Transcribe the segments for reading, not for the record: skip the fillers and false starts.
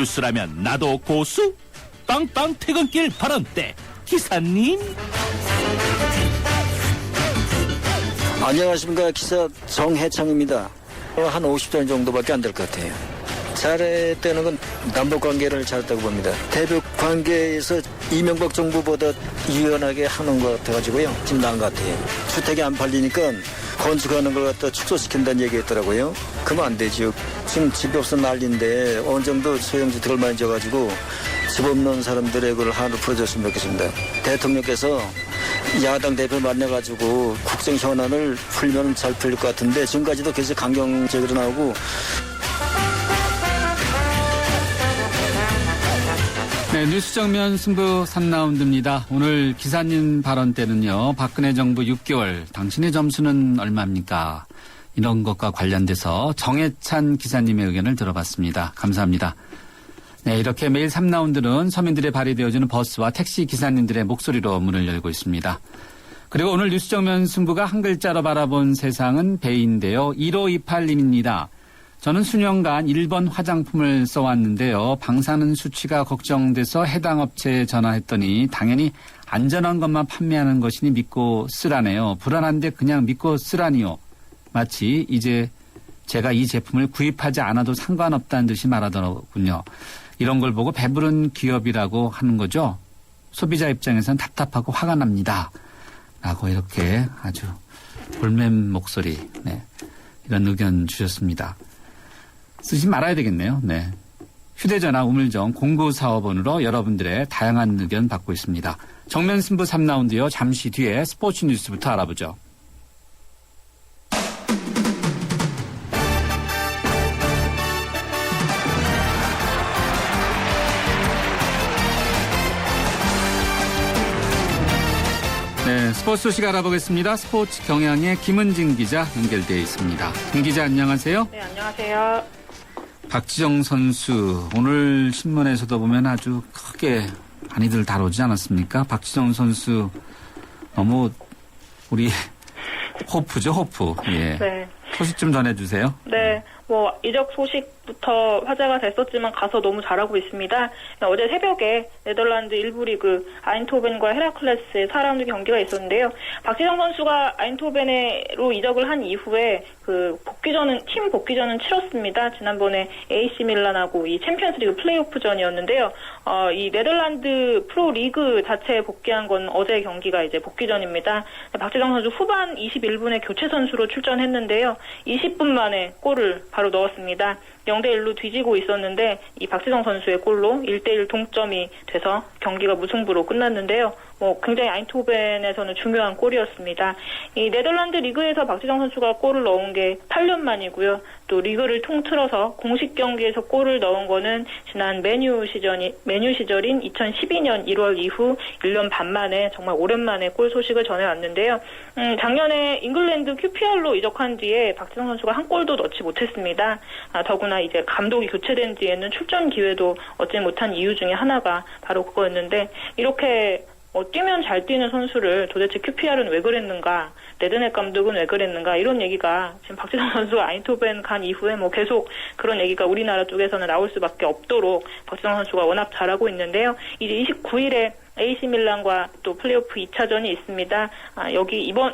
뉴스라면 나도 고수? 빵빵 퇴근길 발언때 기사님. 안녕하십니까. 기사 정해창입니다. 한 50전 정도밖에 안 될 것 같아요. 잘했다는 건 남북관계를 잘했다고 봅니다. 대북관계에서 이명박 정부보다 유연하게 하는 것 같아가지고요. 지금 나은 것 같아요. 주택이 안 팔리니까 건축하는 걸 갖다 축소시킨다는 얘기가 있더라고요. 그러면 안 되죠. 지금 집이 없어 난리인데 어느 정도 소형주택을 많이 져가지고 집 없는 사람들의 그걸 하나로 풀어줬으면 좋겠습니다. 대통령께서 야당 대표 만나가지고 국정 현안을 풀면 잘 풀릴 것 같은데 지금까지도 계속 강경적으로 나오고. 네, 뉴스 정면 승부 3라운드입니다. 오늘 기사님 발언 때는요. 박근혜 정부 6개월 당신의 점수는 얼마입니까? 이런 것과 관련돼서 정해찬 기사님의 의견을 들어봤습니다. 감사합니다. 네, 이렇게 매일 3라운드는 서민들의 발이 되어주는 버스와 택시 기사님들의 목소리로 문을 열고 있습니다. 그리고 오늘 뉴스 정면 승부가 한 글자로 바라본 세상은 배인데요. 1528님입니다. 저는 수년간 1번 화장품을 써왔는데요. 방사능 수치가 걱정돼서 해당 업체에 전화했더니 당연히 안전한 것만 판매하는 것이니 믿고 쓰라네요. 불안한데 그냥 믿고 쓰라니요. 마치 이제 제가 이 제품을 구입하지 않아도 상관없다는 듯이 말하더군요. 이런 걸 보고 배부른 기업이라고 하는 거죠. 소비자 입장에서는 답답하고 화가 납니다. 라고 이렇게 아주 볼멘 목소리, 네, 이런 의견 주셨습니다. 쓰지 말아야 되겠네요. 네. 휴대전화 우물정 0945번으로 여러분들의 다양한 의견 받고 있습니다. 정면 승부 3라운드요. 잠시 뒤에 스포츠 뉴스부터 알아보죠. 네, 스포츠 소식 알아보겠습니다. 스포츠 경향의 김은진 기자 연결되어 있습니다. 김 기자 안녕하세요. 네, 안녕하세요. 박지성 선수 오늘 신문에서도 보면 아주 크게 많이들 다루지 않았습니까? 박지성 선수 너무 우리 호프죠, 호프. 예. 네. 소식 좀 전해주세요. 네. 이적 소식부터 화제가 됐었지만 가서 너무 잘하고 있습니다. 어제 새벽에 네덜란드 1부 리그 아인토벤과 헤라클레스의 4라운드 경기가 있었는데요. 박지성 선수가 아인토벤으로 이적을 한 이후에 팀 복귀전은 치렀습니다. 지난번에 AC 밀란하고 이 챔피언스리그 플레이오프전이었는데요. 이 네덜란드 프로 리그 자체에 복귀한 건 어제 경기가 이제 복귀전입니다. 박지성 선수 후반 21분에 교체 선수로 출전했는데요. 20분 만에 골을 바로 넣었습니다. 0대1로 뒤지고 있었는데 이 박지성 선수의 골로 1대1 동점이 돼서 경기가 무승부로 끝났는데요. 굉장히 아인토벤에서는 중요한 골이었습니다. 이 네덜란드 리그에서 박지성 선수가 골을 넣은 게 8년 만이고요. 또 리그를 통틀어서 공식 경기에서 골을 넣은 거는 지난 메뉴 시절인 2012년 1월 이후 1년 반 만에 정말 오랜만에 골 소식을 전해왔는데요. 작년에 잉글랜드 QPR로 이적한 뒤에 박지성 선수가 한 골도 넣지 못했습니다. 더구나 이제 감독이 교체된 뒤에는 출전 기회도 얻지 못한 이유 중에 하나가 바로 그거였는데 이렇게 뛰면 잘 뛰는 선수를 도대체 QPR은 왜 그랬는가, 레드넥 감독은 왜 그랬는가 이런 얘기가 지금 박지성 선수가 아인토벤 간 이후에 계속 그런 얘기가 우리나라 쪽에서는 나올 수밖에 없도록 박지성 선수가 워낙 잘하고 있는데요. 이제 29일에 AC 밀란과 또 플레이오프 2차전이 있습니다.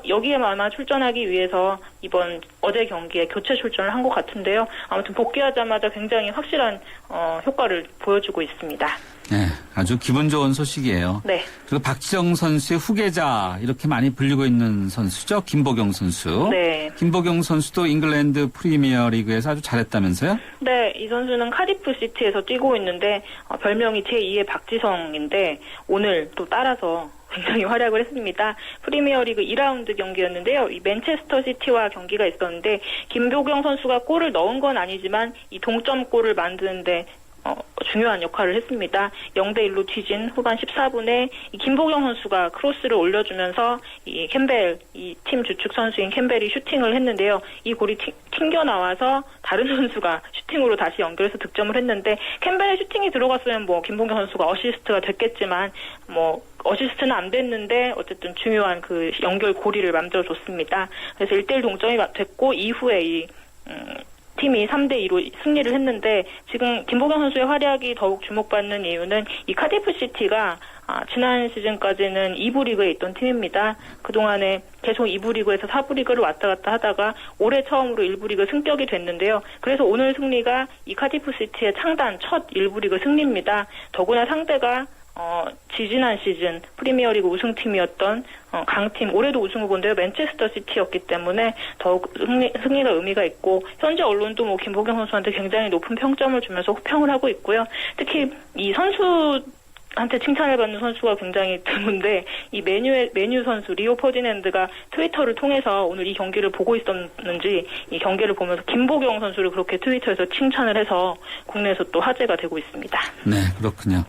여기에 아마 출전하기 위해서 어제 경기에 교체 출전을 한 것 같은데요. 아무튼 복귀하자마자 굉장히 확실한 효과를 보여주고 있습니다. 네, 아주 기분 좋은 소식이에요. 네. 그리고 박지성 선수의 후계자 이렇게 많이 불리고 있는 선수죠. 김보경 선수. 네. 김보경 선수도 잉글랜드 프리미어 리그에서 아주 잘했다면서요? 네, 이 선수는 카디프 시티에서 뛰고 있는데 별명이 제2의 박지성인데 오늘 또 따라서 굉장히 활약을 했습니다. 프리미어리그 2라운드 경기였는데요. 이 맨체스터 시티와 경기가 있었는데 김보경 선수가 골을 넣은 건 아니지만 이 동점골을 만드는데 중요한 역할을 했습니다. 0대1로 뒤진 후반 14분에 이 김보경 선수가 크로스를 올려주면서 이 캠벨, 이 팀 주축 선수인 캠벨이 슈팅을 했는데요. 이 골이 튕겨 나와서 다른 선수가 슈팅으로 다시 연결해서 득점을 했는데 캠벨의 슈팅이 들어갔으면 김보경 선수가 어시스트가 됐겠지만 어시스트는 안 됐는데 어쨌든 중요한 그 연결 고리를 만들어줬습니다. 그래서 1대1 동점이 됐고 이후에 팀이 3대2로 승리를 했는데 지금 김보경 선수의 활약이 더욱 주목받는 이유는 이 카디프 시티가 지난 시즌까지는 2부 리그에 있던 팀입니다. 그동안에 계속 2부 리그에서 4부 리그를 왔다 갔다 하다가 올해 처음으로 1부 리그 승격이 됐는데요. 그래서 오늘 승리가 이 카디프 시티의 창단 첫 1부 리그 승리입니다. 더구나 상대가 지지난 시즌 프리미어리그 우승팀이었던 강팀, 올해도 우승 후보인데요. 맨체스터 시티였기 때문에 더욱 승리가 의미가 있고 현재 언론도 뭐 김보경 선수한테 굉장히 높은 평점을 주면서 호평을 하고 있고요. 특히 이 선수한테 칭찬을 받는 선수가 굉장히 드문데 이 메뉴 선수 리오 퍼디낸드가 트위터를 통해서 오늘 이 경기를 보고 있었는지 이 경기를 보면서 김보경 선수를 그렇게 트위터에서 칭찬을 해서 국내에서 또 화제가 되고 있습니다. 네, 그렇군요.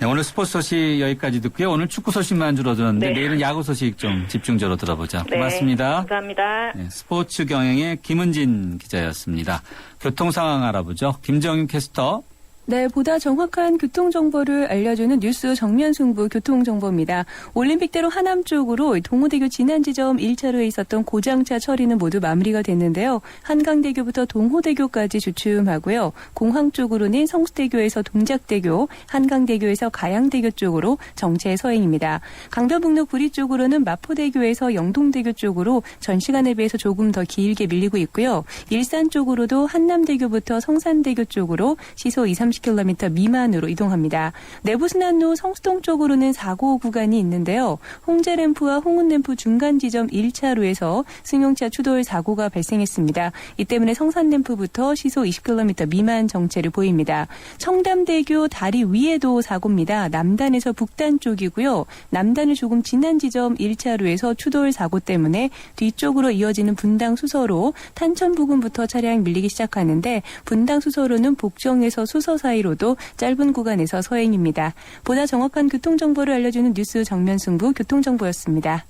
네, 오늘 스포츠 소식 여기까지 듣고요. 오늘 축구 소식만 주로 들었는데 네. 내일은 야구 소식 좀 집중적으로 들어보자. 네, 고맙습니다. 감사합니다. 네, 스포츠 경영의 김은진 기자였습니다. 교통 상황 알아보죠. 김정윤 캐스터. 네, 보다 정확한 교통정보를 알려주는 뉴스 정면 승부 교통정보입니다. 올림픽대로 하남 쪽으로 동호대교 진안지점 1차로에 있었던 고장차 처리는 모두 마무리가 됐는데요. 한강대교부터 동호대교까지 주춤하고요. 공항 쪽으로는 성수대교에서 동작대교, 한강대교에서 가양대교 쪽으로 정체 서행입니다. 강변북로 구리 쪽으로는 마포대교에서 영동대교 쪽으로 전 시간에 비해서 조금 더 길게 밀리고 있고요. 일산 쪽으로도 한남대교부터 성산대교 쪽으로 시속 30km 미만으로 이동합니다. 내부순환로 성수동 쪽으로는 사고 구간이 있는데요. 홍제램프와 홍은램프 중간 지점 1차로에서 승용차 추돌 사고가 발생했습니다. 이 때문에 성산램프부터 시속 20km 미만 정체를 보입니다. 청담대교 다리 위에도 사고입니다. 남단에서 북단 쪽이고요. 남단을 조금 지난 지점 1차로에서 추돌 사고 때문에 뒤쪽으로 이어지는 분당 수서로 탄천 부근부터 차량 밀리기 시작하는데 분당 수서로는 복정에서 수서 사이로도 짧은 구간에서 서행입니다. 보다 정확한 교통정보를 알려주는 뉴스 정면 승부 교통정보였습니다.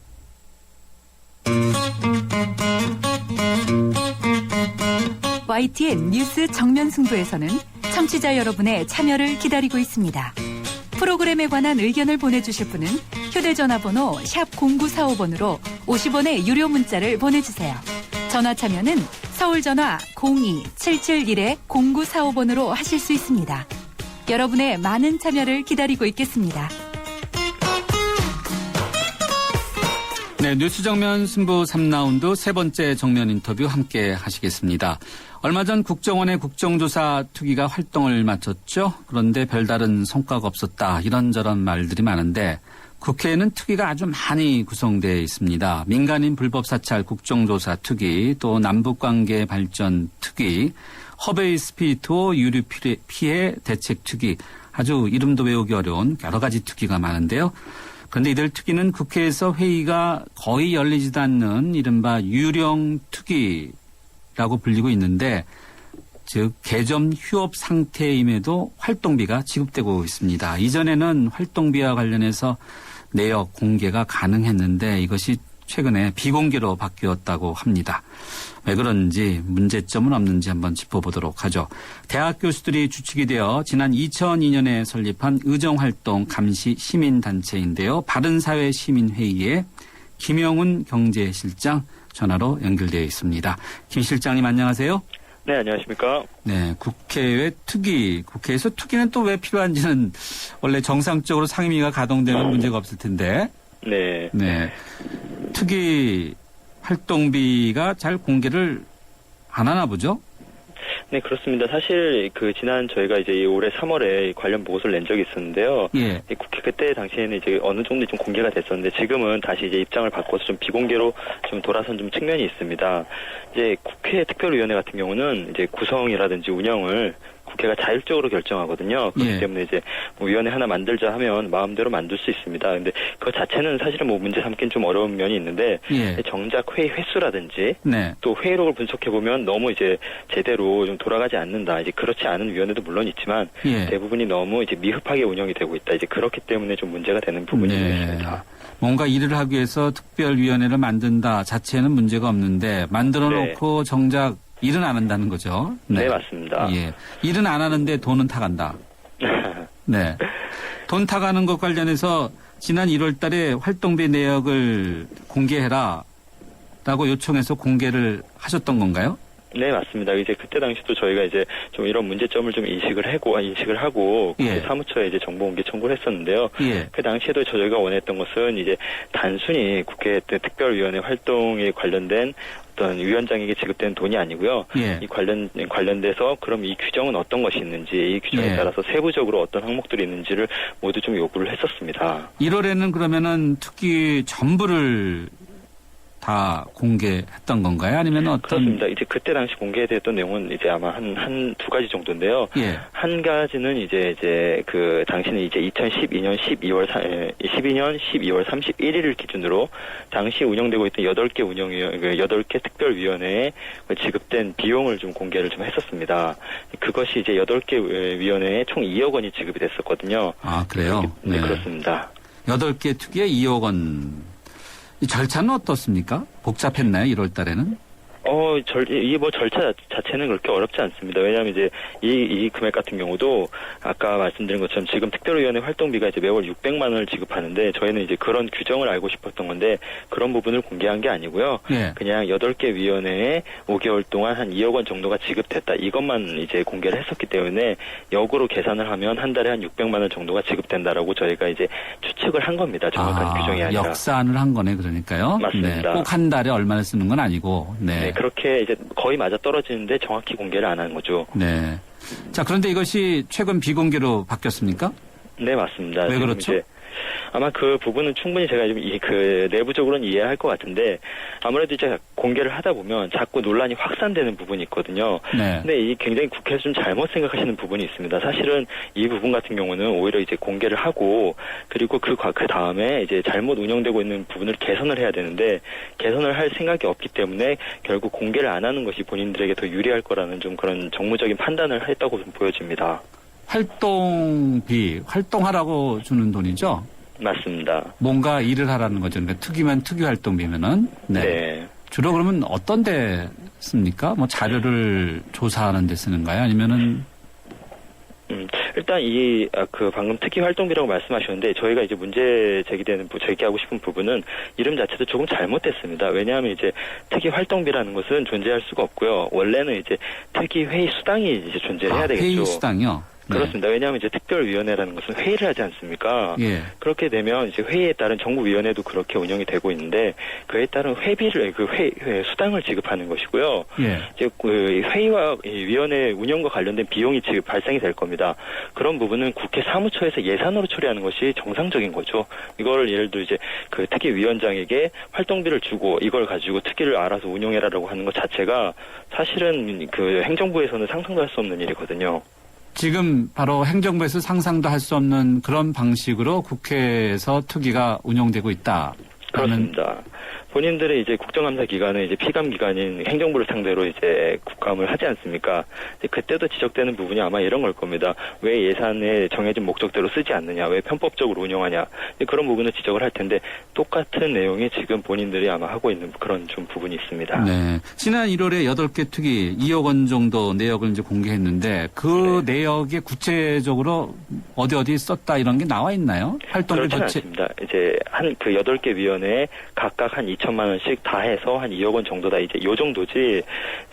YTN 뉴스 정면 승부에서는 청취자 여러분의 참여를 기다리고 있습니다. 프로그램에 관한 의견을 보내주실 분은 휴대전화번호 샵 0945번으로 50원의 유료 문자를 보내주세요. 전화 참여는 서울전화 02-771-0945번으로 하실 수 있습니다. 여러분의 많은 참여를 기다리고 있겠습니다. 네, 뉴스 정면 승부 3라운드 세 번째 정면 인터뷰 함께 하시겠습니다. 얼마 전 국정원의 국정조사 특위가 활동을 마쳤죠. 그런데 별다른 성과가 없었다. 이런저런 말들이 많은데 국회에는 특위가 아주 많이 구성되어 있습니다. 민간인 불법 사찰 국정조사 특위, 또 남북관계 발전 특위, 허베이 스피리트호 유류 피해 대책 특위, 아주 이름도 외우기 어려운 여러 가지 특위가 많은데요. 그런데 이들 특위는 국회에서 회의가 거의 열리지도 않는 이른바 유령 특위라고 불리고 있는데, 즉 개점 휴업 상태임에도 활동비가 지급되고 있습니다. 이전에는 활동비와 관련해서 내역 공개가 가능했는데 이것이 최근에 비공개로 바뀌었다고 합니다. 왜 그런지 문제점은 없는지 한번 짚어보도록 하죠. 대학 교수들이 주축이 되어 지난 2002년에 설립한 의정활동 감시 시민단체인데요. 바른사회 시민회의에 김영훈 경제실장 전화로 연결되어 있습니다. 김 실장님 안녕하세요. 네, 안녕하십니까. 네, 국회의 특위, 국회에서 특위는 또 왜 필요한지는 원래 정상적으로 상임위가 가동되면 문제가 없을 텐데. 네. 네. 특위 활동비가 잘 공개를 안 하나 보죠? 네, 그렇습니다. 사실 지난 저희가 이제 올해 3월에 관련 보고서를 낸 적이 있었는데요. 예. 국회 그때 당시에는 이제 어느 정도 좀 공개가 됐었는데 지금은 다시 이제 입장을 바꿔서 좀 비공개로 좀 돌아선 좀 측면이 있습니다. 이제 국회 특별위원회 같은 경우는 이제 구성이라든지 운영을 국회가 자율적으로 결정하거든요. 그렇기 예. 때문에 이제 뭐 위원회 하나 만들자 하면 마음대로 만들 수 있습니다. 근데 그거 자체는 사실은 뭐 문제 삼긴 좀 어려운 면이 있는데 예. 정작 회의 횟수라든지 네. 또 회의록을 분석해 보면 너무 이제 제대로 좀 돌아가지 않는다. 이제 그렇지 않은 위원회도 물론 있지만 예. 대부분이 너무 이제 미흡하게 운영이 되고 있다. 이제 그렇기 때문에 좀 문제가 되는 부분이 네. 있습니다. 뭔가 일을 하기 위해서 특별위원회를 만든다 자체는 문제가 없는데 만들어 놓고 정작 일은 안 한다는 거죠. 네, 맞습니다. 예. 일은 안 하는데 돈은 타간다. 네. 돈 타가는 것 관련해서 지난 1월 달에 활동비 내역을 공개해라 라고 요청해서 공개를 하셨던 건가요? 네, 맞습니다. 이제 그때 당시도 저희가 이제 좀 이런 문제점을 좀 인식을 하고 예. 사무처에 이제 정보공개 청구를 했었는데요. 예. 그 당시에도 저희가 원했던 것은 이제 단순히 국회 특별위원회 활동에 관련된 어떤 위원장에게 지급되는 돈이 아니고요. 예. 이 관련돼서 그럼 이 규정은 어떤 것이 있는지, 이 규정에 예. 따라서 세부적으로 어떤 항목들이 있는지를 모두 좀 요구를 했었습니다. 1월에는 그러면은 특기 전부를 다 공개했던 건가요? 아니면 어떤? 그렇습니다. 이제 그때 당시 공개됐던 내용은 이제 아마 한 두 가지 정도인데요. 예. 한 가지는 이제 그 당시는 이제 2012년 12월 31일을 기준으로 당시 운영되고 있던 8개 특별위원회에 지급된 비용을 좀 공개를 좀 했었습니다. 그것이 이제 8개 위원회에 총 2억 원이 지급이 됐었거든요. 아, 그래요? 네, 그렇습니다. 8개 특기에 2억 원. 이 절차는 어떻습니까? 복잡했나요? 1월 달에는? 이 절차 자체는 그렇게 어렵지 않습니다. 왜냐하면 이제 이 금액 같은 경우도 아까 말씀드린 것처럼 지금 특별위원회 활동비가 이제 매월 600만 원을 지급하는데 저희는 이제 그런 규정을 알고 싶었던 건데 그런 부분을 공개한 게 아니고요. 예. 그냥 8개 위원회에 5개월 동안 한 2억 원 정도가 지급됐다. 이것만 이제 공개를 했었기 때문에 역으로 계산을 하면 한 달에 한 600만 원 정도가 지급된다라고 저희가 이제 추측을 한 겁니다. 정확한 규정이 아니라. 역산을 한 거네, 그러니까요. 맞습니다. 네, 꼭 한 달에 얼마나 쓰는 건 아니고. 네, 그렇게 이제 거의 맞아 떨어지는데 정확히 공개를 안 하는 거죠. 네. 자, 그런데 이것이 최근 비공개로 바뀌었습니까? 네, 맞습니다. 왜 그렇죠? 이제 아마 그 부분은 충분히 제가 좀 그 내부적으로는 이해할 것 같은데 아무래도 이제 공개를 하다 보면 자꾸 논란이 확산되는 부분이 있거든요. 네. 근데 이 굉장히 국회에서 좀 잘못 생각하시는 부분이 있습니다. 사실은 이 부분 같은 경우는 오히려 이제 공개를 하고 그리고 그 다음에 이제 잘못 운영되고 있는 부분을 개선을 해야 되는데 개선을 할 생각이 없기 때문에 결국 공개를 안 하는 것이 본인들에게 더 유리할 거라는 좀 그런 정무적인 판단을 했다고 좀 보여집니다. 활동비, 활동하라고 주는 돈이죠? 맞습니다. 뭔가 일을 하라는 거죠. 그러니까 특이면 특이 활동비면은. 네. 주로 그러면 어떤 데 씁니까? 뭐 자료를 조사하는 데 쓰는가요? 아니면은? 일단 방금 특기 활동비라고 말씀하셨는데 저희가 이제 문제 제기하고 싶은 부분은 이름 자체도 조금 잘못됐습니다. 왜냐하면 이제 특기 활동비라는 것은 존재할 수가 없고요. 원래는 이제 특기 회의 수당이 이제 존재를 해야 되겠죠. 회의 수당이요? 그렇습니다. 왜냐하면 이제 특별위원회라는 것은 회의를 하지 않습니까? 예. 그렇게 되면 이제 회의에 따른 정부위원회도 그렇게 운영이 되고 있는데 그에 따른 회비를 수당을 지급하는 것이고요. 예. 이제 그 회의와 위원회 운영과 관련된 비용이 발생이 될 겁니다. 그런 부분은 국회 사무처에서 예산으로 처리하는 것이 정상적인 거죠. 이걸 예를 들어 이제 그 특위위원장에게 활동비를 주고 이걸 가지고 특위를 알아서 운영해라라고 하는 것 자체가 사실은 그 행정부에서는 상상도 할 수 없는 일이거든요. 지금 바로 행정부에서 상상도 할 수 없는 그런 방식으로 국회에서 특위가 운영되고 있다. 그렇습니다. 본인들의 이제 국정감사 기관은 이제 피감 기관인 행정부를 상대로 이제 국감을 하지 않습니까? 그때도 지적되는 부분이 아마 이런 걸 겁니다. 왜 예산에 정해진 목적대로 쓰지 않느냐? 왜 편법적으로 운영하냐? 그런 부분을 지적을 할 텐데 똑같은 내용이 지금 본인들이 아마 하고 있는 그런 좀 부분이 있습니다. 네. 지난 1월에 8개 특위 2억 원 정도 내역을 이제 공개했는데 그 내역에 구체적으로 어디 썼다 이런 게 나와 있나요? 활동비 그렇지는 않습니다. 이제 그 8개 위원회에 각각 한 2천만 원씩 다 해서 한 2억 원 정도다. 이제 요 정도지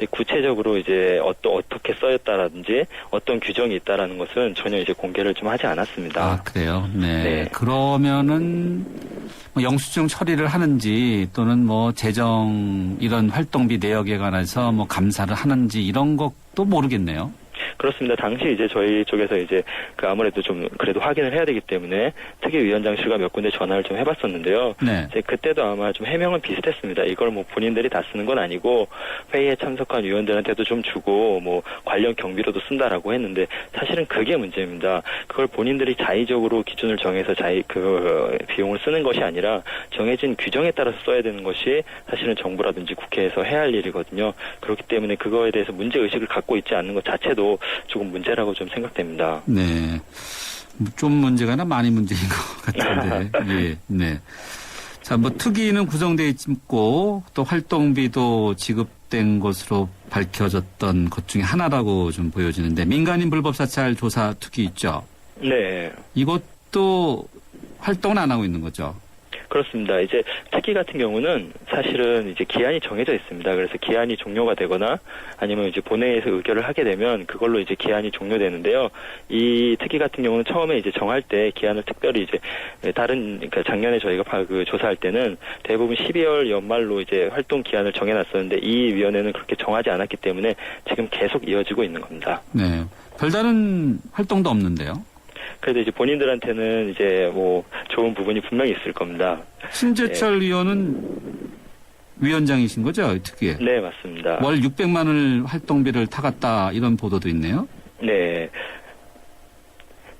구체적으로 이제 어떻게 써였다라든지 어떤 규정이 있다라는 것은 전혀 이제 공개를 좀 하지 않았습니다. 아, 그래요? 네. 네. 그러면은 뭐 영수증 처리를 하는지 또는 뭐 재정 이런 활동비 내역에 관해서 뭐 감사를 하는지 이런 것도 모르겠네요. 그렇습니다. 당시 이제 저희 쪽에서 이제 그 아무래도 좀 그래도 확인을 해야 되기 때문에 특위위원장실과 몇 군데 전화를 좀 해봤었는데요. 네. 이제 그때도 아마 좀 해명은 비슷했습니다. 이걸 뭐 본인들이 다 쓰는 건 아니고 회의에 참석한 위원들한테도 좀 주고 뭐 관련 경비로도 쓴다라고 했는데 사실은 그게 문제입니다. 그걸 본인들이 자의적으로 기준을 정해서 그 비용을 쓰는 것이 아니라 정해진 규정에 따라서 써야 되는 것이 사실은 정부라든지 국회에서 해야 할 일이거든요. 그렇기 때문에 그거에 대해서 문제의식을 갖고 있지 않는 것 자체도 조금 문제라고 좀 생각됩니다. 네. 좀 문제가 아니라 많이 문제인 것 같은데. 예, 네. 자, 뭐 특위는 구성되어 있고 또 활동비도 지급된 것으로 밝혀졌던 것 중에 하나라고 좀 보여지는데 민간인 불법 사찰 조사 특위 있죠? 네. 이것도 활동은 안 하고 있는 거죠? 그렇습니다. 이제 특기 같은 경우는 사실은 이제 기한이 정해져 있습니다. 그래서 기한이 종료가 되거나 아니면 이제 본회의에서 의결을 하게 되면 그걸로 이제 기한이 종료되는데요. 이 특기 같은 경우는 처음에 이제 정할 때 기한을 특별히 이제 그러니까 작년에 저희가 조사할 때는 대부분 12월 연말로 이제 활동 기한을 정해놨었는데 이 위원회는 그렇게 정하지 않았기 때문에 지금 계속 이어지고 있는 겁니다. 네. 별다른 활동도 없는데요. 그래도 이제 본인들한테는 이제 뭐 좋은 부분이 분명히 있을 겁니다. 신재철 의원은 위원장이신 거죠, 특기에? 네, 맞습니다. 월 600만 원 활동비를 타갔다 이런 보도도 있네요. 네.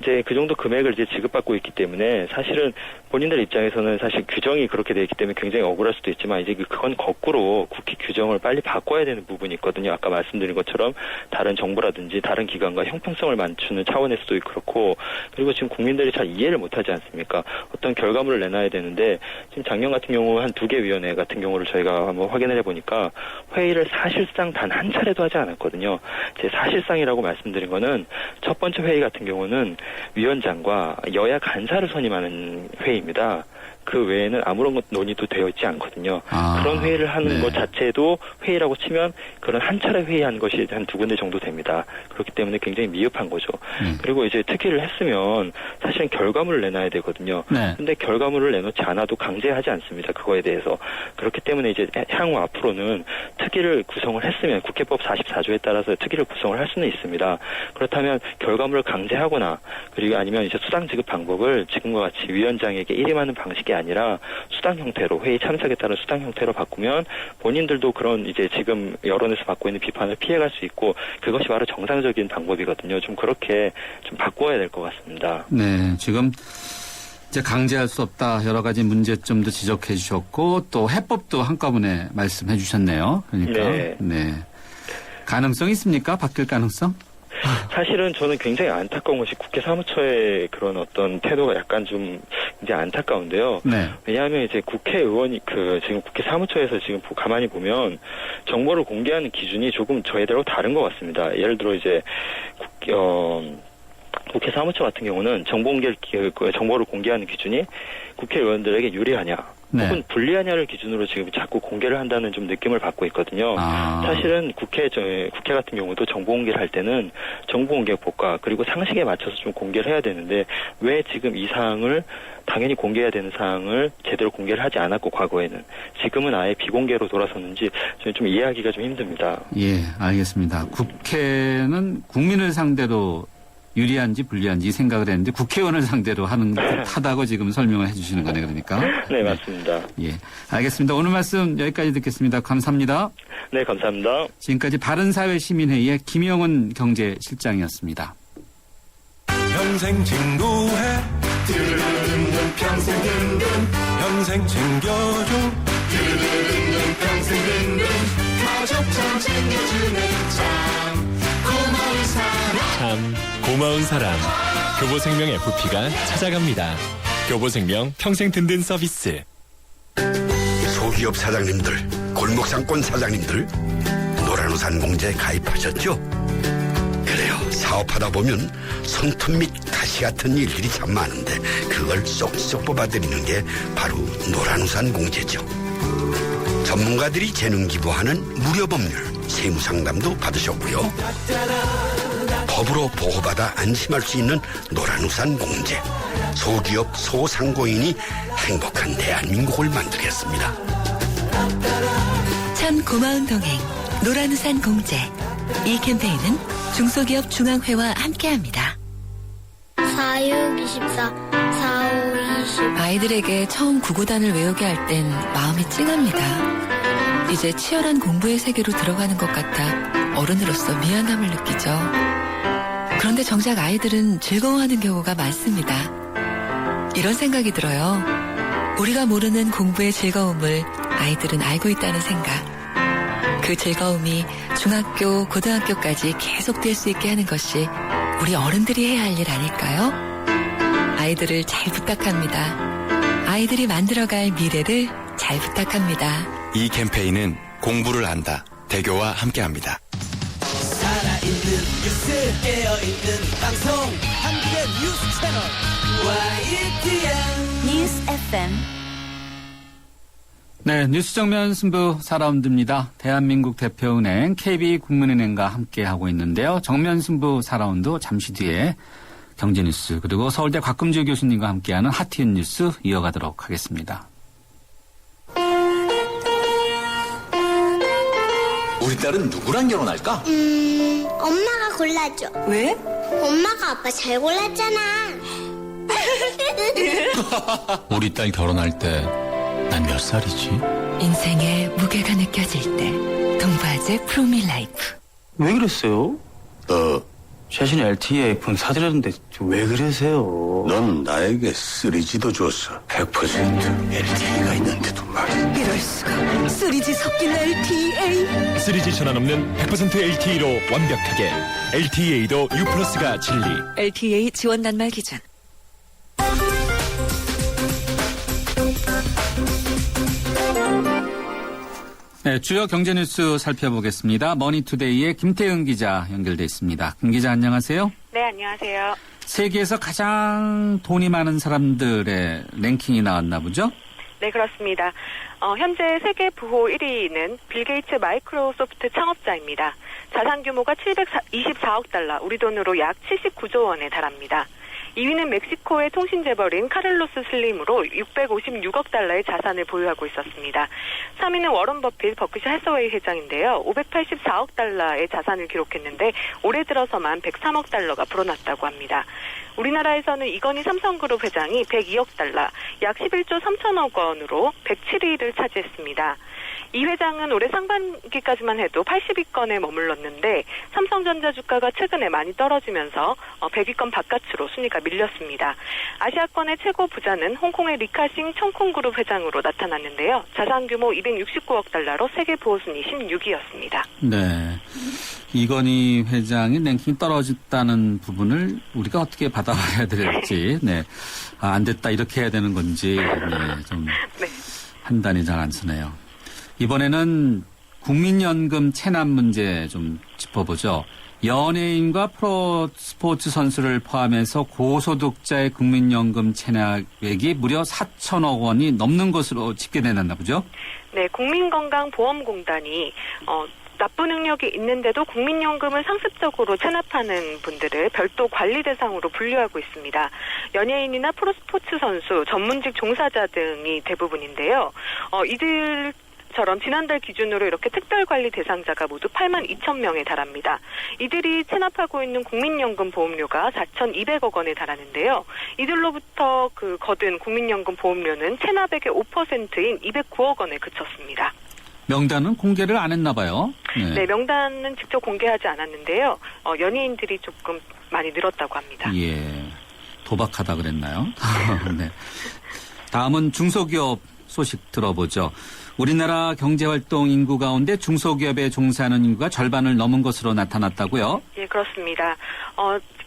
이제 그 정도 금액을 이제 지급받고 있기 때문에 사실은 본인들 입장에서는 사실 규정이 그렇게 되어 있기 때문에 굉장히 억울할 수도 있지만 이제 그건 거꾸로 국회 규정을 빨리 바꿔야 되는 부분이 있거든요. 아까 말씀드린 것처럼 다른 정부라든지 다른 기관과 형평성을 맞추는 차원에서도 그렇고 그리고 지금 국민들이 잘 이해를 못하지 않습니까? 어떤 결과물을 내놔야 되는데 지금 작년 같은 경우 한 2개 위원회 같은 경우를 저희가 한번 확인을 해보니까 회의를 사실상 단 한 차례도 하지 않았거든요. 제 사실상이라고 말씀드린 거는 첫 번째 회의 같은 경우는 위원장과 여야 간사를 선임하는 회의입니다. 그 외에는 아무런 논의도 되어 있지 않거든요. 그런 회의를 하는 것 자체도 회의라고 치면 그런 한 차례 회의한 것이 한 2군데 정도 됩니다. 그렇기 때문에 굉장히 미흡한 거죠. 그리고 이제 특기를 했으면 사실은 결과물을 내놔야 되거든요. 근데 결과물을 내놓지 않아도 강제하지 않습니다. 그거에 대해서. 그렇기 때문에 이제 향후 앞으로는 특기를 구성을 했으면 국회법 44조에 따라서 특기를 구성을 할 수는 있습니다. 그렇다면 결과물을 강제하거나 그리고 아니면 이제 수당 지급 방법을 지금과 같이 위원장에게 일임하는 방식이 아니라 수당 형태로 회의 참석에 따른 수당 형태로 바꾸면 본인들도 그런 이제 지금 여론에서 받고 있는 비판을 피해갈 수 있고 그것이 바로 정상적인 방법이거든요. 좀 그렇게 좀 바꿔야 될 것 같습니다. 네, 지금 이제 강제할 수 없다 여러 가지 문제점도 지적해 주셨고 또 해법도 한꺼번에 말씀해 주셨네요. 그러니까 네. 가능성 있습니까? 바뀔 가능성? 사실은 저는 굉장히 안타까운 것이 국회 사무처의 그런 어떤 태도가 약간 좀 이제 안타까운데요. 왜냐하면 이제 국회의원이 지금 국회 사무처에서 지금 가만히 보면 정보를 공개하는 기준이 조금 저희들하고 다른 것 같습니다. 예를 들어 이제 국회 사무처 같은 경우는 정보를 공개하는 기준이 국회의원들에게 유리하냐 혹은 불리하냐를 기준으로 지금 자꾸 공개를 한다는 좀 느낌을 받고 있거든요. 사실은 국회 같은 경우도 정보 공개를 할 때는 정보 공개법과 그리고 상식에 맞춰서 좀 공개를 해야 되는데 왜 지금 이 사항을 당연히 공개해야 되는 사항을 제대로 공개를 하지 않았고 과거에는 지금은 아예 비공개로 돌아섰는지 저는 좀 이해하기가 좀 힘듭니다. 예, 알겠습니다. 국회는 국민을 상대로 유리한지 불리한지 생각을 했는데 국회의원을 상대로 하는 듯하다고 지금 설명을 해 주시는 거네 그러니까. 네, 맞습니다. 예, 알겠습니다. 오늘 말씀 여기까지 듣겠습니다. 감사합니다. 네, 감사합니다. 지금까지 바른사회시민회의의 김영은 경제실장이었습니다. 평생 친구해 평생 든든 평생 챙겨줘 평생 든든 가족처럼 챙겨주는 참 고마운 사람 참 고마운 사람 교보생명 FP가 찾아갑니다. 교보생명 평생 든든 서비스. 소기업 사장님들, 골목상권 사장님들 노란우산 공제 가입하셨죠? 그래요. 사업하다 보면 손톱 및 가시 같은 일들이 참 많은데 그걸 쏙쏙 뽑아드리는 게 바로 노란우산 공제죠. 전문가들이 재능 기부하는 무료 법률 세무상담도 받으셨고요. 법으로 보호받아 안심할 수 있는 노란우산 공제. 소기업 소상공인이 행복한 대한민국을 만들겠습니다. 참 고마운 동행 노란우산 공제. 이 캠페인은 중소기업 중앙회와 함께합니다. 4624 4520 아이들에게 처음 구구단을 외우게 할 땐 마음이 찡합니다. 이제 치열한 공부의 세계로 들어가는 것 같아 어른으로서 미안함을 느끼죠. 그런데 정작 아이들은 즐거워하는 경우가 많습니다. 이런 생각이 들어요. 우리가 모르는 공부의 즐거움을 아이들은 알고 있다는 생각. 그 즐거움이 중학교, 고등학교까지 계속될 수 있게 하는 것이 우리 어른들이 해야 할 일 아닐까요? 아이들을 잘 부탁합니다. 아이들이 만들어갈 미래를 잘 부탁합니다. 이 캠페인은 공부를 안다. 대교와 함께합니다. 살아있는 뉴스 깨어있는 방송 한국의 뉴스 채널 YTN 뉴스 FM 네, 뉴스 정면 승부 4라운드입니다. 대한민국 대표은행 KB국민은행과 함께하고 있는데요. 정면 승부 4라운드 잠시 뒤에 경제뉴스 그리고 서울대 곽금주 교수님과 함께하는 핫히트 뉴스 이어가도록 하겠습니다. 우리 딸은 누구랑 결혼할까? 엄마가 골라줘. 왜? 엄마가 아빠 잘 골랐잖아. 우리 딸 결혼할 때 난 몇 살이지? 인생의 무게가 느껴질 때 동바제 프로밀라이프. 왜 그랬어요? 최신 LTE-F는 사드렸는데 왜 그러세요? 넌 나에게 3G도 줬어. 100% LTE가 있는데도 말이야. 이럴 수가. 3G 섞인 LTE. 3G 전환 없는 100% LTE로 완벽하게. LTE도 U+가 진리. LTE 지원 단말 기준. 네, 주요 경제 뉴스 살펴보겠습니다. 머니투데이의 김태은 기자 연결돼 있습니다. 김 기자 안녕하세요. 네, 안녕하세요. 세계에서 가장 돈이 많은 사람들의 랭킹이 나왔나 보죠? 네, 그렇습니다. 현재 세계 부호 1위는 빌 게이츠 마이크로소프트 창업자입니다. 자산 규모가 724억 달러, 우리 돈으로 약 79조 원에 달합니다. 2위는 멕시코의 통신재벌인 카를로스 슬림으로 656억 달러의 자산을 보유하고 있었습니다. 3위는 워런 버핏 버크셔 해서웨이 회장인데요. 584억 달러의 자산을 기록했는데 올해 들어서만 103억 달러가 불어났다고 합니다. 우리나라에서는 이건희 삼성그룹 회장이 102억 달러, 약 11조 3천억 원으로 107위를 차지했습니다. 이 회장은 올해 상반기까지만 해도 80위권에 머물렀는데 삼성전자 주가가 최근에 많이 떨어지면서 100위권 바깥으로 순위가 밀렸습니다. 아시아권의 최고 부자는 홍콩의 리카싱 청콩그룹 회장으로 나타났는데요. 자산 규모 269억 달러로 세계 부호 순위 16위였습니다. 네. 이건희 회장이 랭킹이 떨어졌다는 부분을 우리가 어떻게 받아와야 될지, 네. 안 됐다 이렇게 해야 되는 건지, 네. 좀 판단이 잘 안 서네요. 이번에는 국민연금 체납 문제 좀 짚어보죠. 연예인과 프로스포츠 선수를 포함해서 고소득자의 국민연금 체납액이 무려 4천억 원이 넘는 것으로 집계되었나 보죠? 네, 국민건강보험공단이 납부 능력이 있는데도 국민연금을 상습적으로 체납하는 분들을 별도 관리 대상으로 분류하고 있습니다. 연예인이나 프로스포츠 선수, 전문직 종사자 등이 대부분인데요. 이들처럼 지난달 기준으로 이렇게 특별관리 대상자가 모두 8만 2천 명에 달합니다. 이들이 체납하고 있는 국민연금 보험료가 4,200억 원에 달하는데요. 이들로부터 거둔 국민연금 보험료는 체납액의 5%인 209억 원에 그쳤습니다. 명단은 공개를 안 했나 봐요. 네, 명단은 직접 공개하지 않았는데요. 연예인들이 조금 많이 늘었다고 합니다. 예, 도박하다 그랬나요? 네. 다음은 중소기업 소식 들어보죠. 우리나라 경제활동 인구 가운데 중소기업에 종사하는 인구가 절반을 넘은 것으로 나타났다고요? 예, 그렇습니다.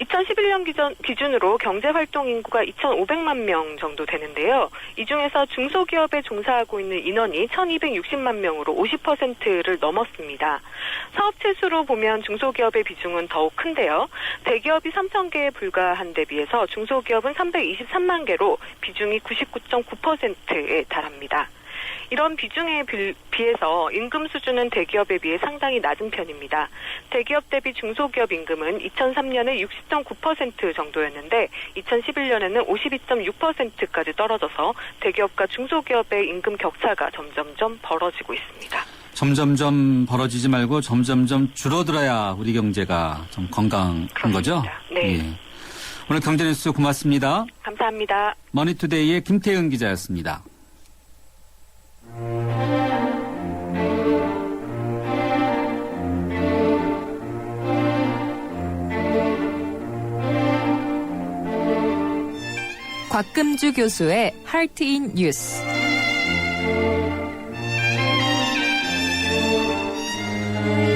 2011년 기준으로 경제활동 인구가 2,500만 명 정도 되는데요. 이 중에서 중소기업에 종사하고 있는 인원이 1,260만 명으로 50%를 넘었습니다. 사업체 수로 보면 중소기업의 비중은 더욱 큰데요. 대기업이 3,000개에 불과한 데 비해서 중소기업은 323만 개로 비중이 99.9%에 달합니다. 이런 비중에 비해서 임금 수준은 대기업에 비해 상당히 낮은 편입니다. 대기업 대비 중소기업 임금은 2003년에 60.9% 정도였는데 2011년에는 52.6%까지 떨어져서 대기업과 중소기업의 임금 격차가 점점점 벌어지고 있습니다. 점점점 벌어지지 말고 점점점 줄어들어야 우리 경제가 좀 건강한 거죠? 네. 예. 오늘 경제뉴스 고맙습니다. 감사합니다. 머니투데이의 김태은 기자였습니다. 곽금주 교수의 핫히트 뉴스.